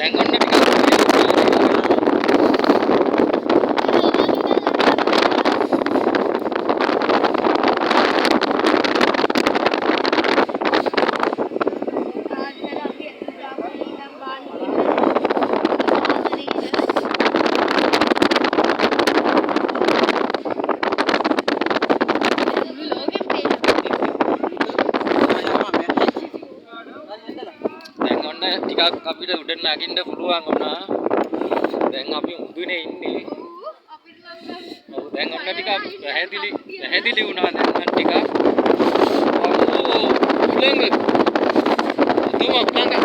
දැන් ඔන්න ටිකක් ටිකක් අපිට උඩ නගින්න පුළුවන් වුණා. දැන් අපි මුදුනේ ඉන්නේ. ඔව් දැන් ඔන්න ටිකක් පැහැදිලි වුණා දැන් ටිකක්. ඔව් ළඟ. තුමක් ළඟ.